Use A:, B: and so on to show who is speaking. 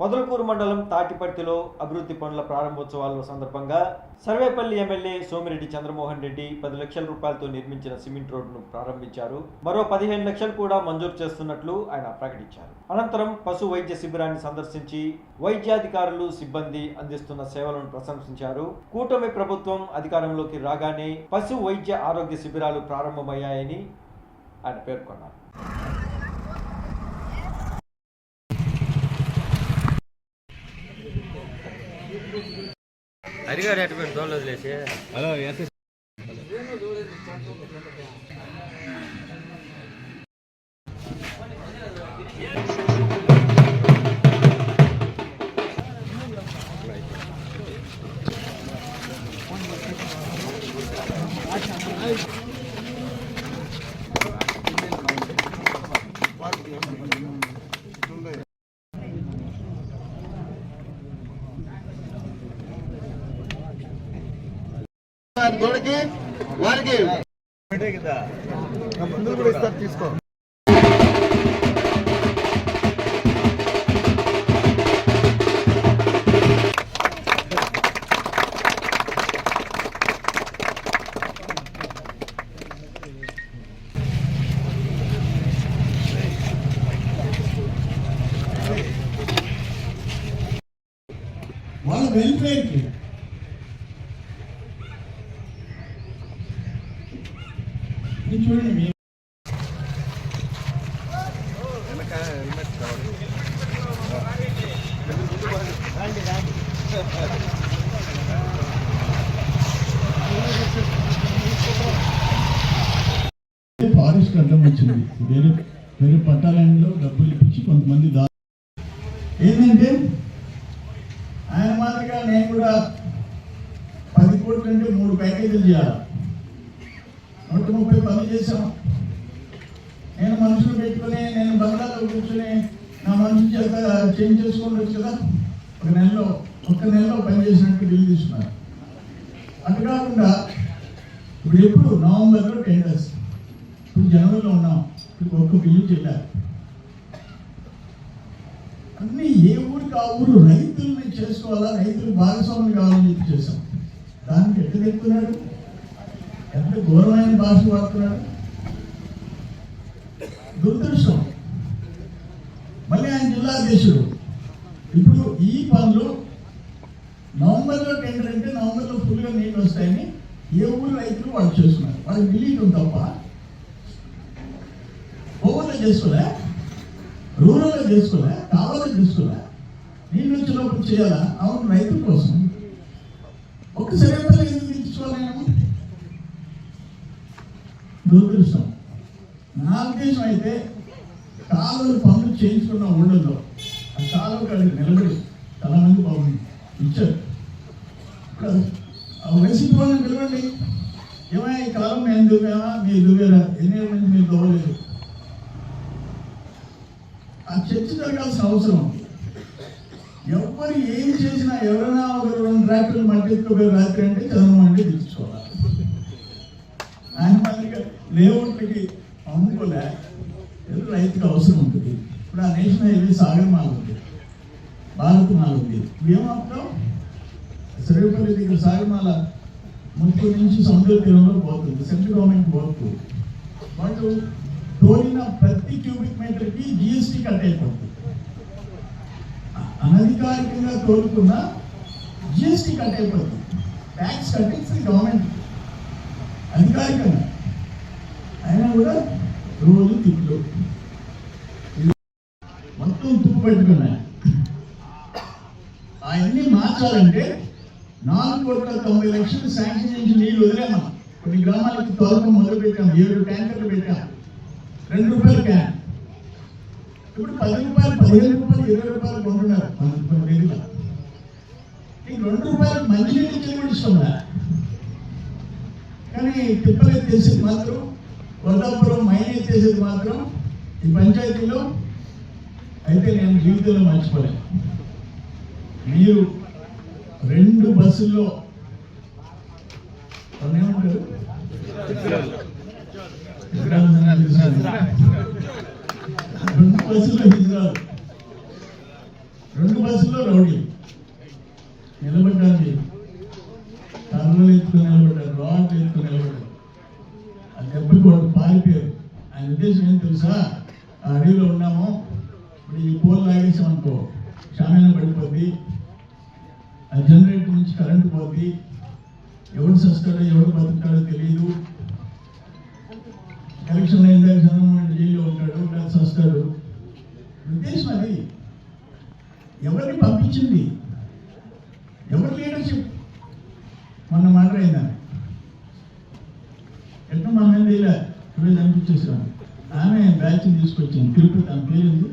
A: పొదలకూరు మండలం తాటిపర్తిలో అభివృద్ధి పనుల ప్రారంభోత్సవాల సందర్భంగా సర్వేపల్లి ఎమ్మెల్యే సోమిరెడ్డి చంద్రమోహన్ రెడ్డి 10 లక్షల రూపాయలతో నిర్మించిన సిమెంట్ రోడ్డును ప్రారంభించారు. మరో 15 లక్షలు కూడా మంజూరు చేస్తున్నట్లు ఆయన ప్రకటించారు. అనంతరం పశు వైద్య శిబిరాన్ని సందర్శించి వైద్యాధికారులు సిబ్బంది అందిస్తున్న సేవలను ప్రశంసించారు. కూటమి ప్రభుత్వం అధికారంలోకి రాగానే పశు వైద్య ఆరోగ్య శిబిరాలు ప్రారంభమయ్యాయని ఆయన పేర్కొన్నారు.
B: అడిగారు ఎటువంటి దోళ్ళు వదిలేసి హలో
C: వారికి ముందు కూడా ఇస్తారు తీసుకో. వాళ్ళ వెల్ఫేర్కి చూడండి. ఫారెస్ట్ అడ్డం వచ్చింది. వేరే పట్టాలలో డబ్బులు ఇప్పించి కొంతమంది ఏంటంటే ఆయన మాదిరిగా నేను కూడా 10 కోట్ల అంటే 3 ప్యాకేజీలు చేయాలి. 130 పనులు చేశాం. నేను మనుషులు పెట్టుకుని నేను బంగాళాలో కూర్చొని నా మనుషుల చేత చేంజ్ చేసుకోవచ్చు కదా. ఒక్క నెలలో పని చేసినట్టు బిల్లు తీసుకున్నారు. అటు కాకుండా ఇప్పుడు ఎప్పుడు నవంబర్లో టెండర్స్, ఇప్పుడు జనవరిలో ఉన్నాం. ఇప్పుడు ఒక్క బిల్లు చెల్లారు. అన్నీ ఏ ఊరికి ఆ ఊరు రైతుల్ని చేసుకోవాలా, రైతులు భాగస్వాములు కావాలని చెప్పి చేశాం. దానికి ఎట్లా చెప్తున్నాడు, ఎంత ఘోరమైన భాష వాడుతున్నాడు. దురదృష్టం. మళ్ళీ ఆయన జిల్లా అధ్యక్షుడు. ఇప్పుడు ఈ పనులు నవంబర్లో టెండర్ అంటే నవంబర్లో ఫుల్గా నీళ్ళు వస్తాయని ఏ ఊరు రైతులు వాళ్ళు చేస్తున్నారు. వాళ్ళకి మిలీటం తప్ప ఓవర్లో చేసుకోలే, రూరల్లో చేసుకోలే, కావాలో చేసుకోలే. నీళ్ళు వచ్చినప్పుడు చేయాలా? అవును, రైతుల కోసం. ఒక్కసారి ఎందుకు తీసుకోవాలి? దురదృష్టం. నా ఉద్దేశం అయితే కాలువలు పనులు చేయించుకున్న ఊళ్ళల్లో ఆ కాలువ కాడికి నిలబడి చాలా మంది బాగుంది ఇచ్చారు. వైసీపీ వాళ్ళని నిలబడి, ఏమైనా ఈ కాలం మేము దువ్వామా, మీరు దువ్వారా, ఎన్ని మంది మీరు దొవ్వలేదు. ఆ చర్చ జరగాల్సిన అవసరం ఉంది. ఎవరు ఏం చేసినా ఎవరైనా ఒక 2 ట్రాక్టర్లు మట్టిపోయి రాత్రి అంటే చంద్రబాబు అంటే తీసుకోవాలి. ఆయన మాదిరిగా లేఅవుట్లకి అమ్ముకోలే, ఏదో రైతుకి అవసరం ఉంటుంది. ఇప్పుడు ఆ నేషనల్ హైవే సాగర్ మాల్ ఉంది, భారత్ మాల్ ఉంది. ఏమవుతాం, సర్వేపల్లి దగ్గర సాగర్మాల ముత్తూరు నుంచి సముద్ర తీరంలో పోతుంది. Central government work. వాళ్ళు తోలిన ప్రతి క్యూబిక్ మీటర్కి జిఎస్టీ కట్ అయిపోతుంది. అనధికారికంగా తోలుకున్న జిఎస్టీ కట్ అయిపోతుంది. ట్యాక్స్ కట్టింది గవర్నమెంట్ అధికారికంగా. అయినా కూడా రోజు తిట్లు మొత్తం తుప్పు పెట్టుకున్నాయి. అవన్నీ మార్చాలంటే 4,90,00,000 శాంక్షన్ నుంచి నీళ్ళు వదిలేమా. కొన్ని గ్రామాలకి తోలకం మొదలు పెట్టాం. 7 ట్యాంకర్లు పెట్టాం. ₹2 క్యాన్. ఇప్పుడు ₹10, ₹15, ₹20 కొంటున్నారు. ఈ ₹2 మంచినీళ్ళు చెల్లించడం. కానీ తిప్పలు ఎత్తేసేది మాత్రం, వర్ధాపురం మైన్ ఎత్తేసేది మాత్రం ఈ పంచాయతీలో అయితే నేను జీవితంలో మర్చిపోలేను. మీరు 2 బస్సుల్లో ఏమంటారు, 2 బస్సుల్లో హిజ్రాలు 2 బస్సుల్లో రౌడీ నిలబడ్డారు, కర్రలు ఎత్తుకుని నిలబడ్డారు, రాడ్లు ఎత్తుకుని నిలబడ్డారు. ఆ దెబ్బకి వాళ్ళు పారిపోయారు. ఆయన ఉద్దేశం ఏం తెలుసా, ఆ అడవిలో ఉన్నాము, ఇప్పుడు ఈ పోల్ లాగేసాం అనుకో షామీన పడిపోద్ది, ఆ జనరేటర్ నుంచి కరెంటు పోద్ది, ఎవరు చస్తాడో ఎవరు బతుకుతాడో తెలియదు, ఎలక్షన్ అయిన దాకా చంద్రబాబు జైల్లో ఉంటాడు, లేదా చస్తాడు. ఉద్దేశం అది. ఎవరిని పంపించింది, ఎవరి లీడర్షిప్? మొన్న మర్డర్ అయిందా, ఎట్లా మన మీద ఇలా ఇవే అనిపించేసాం. ఆమె బ్యాచ్ని తీసుకొచ్చింది తిరుపతి, ఆమె పేరు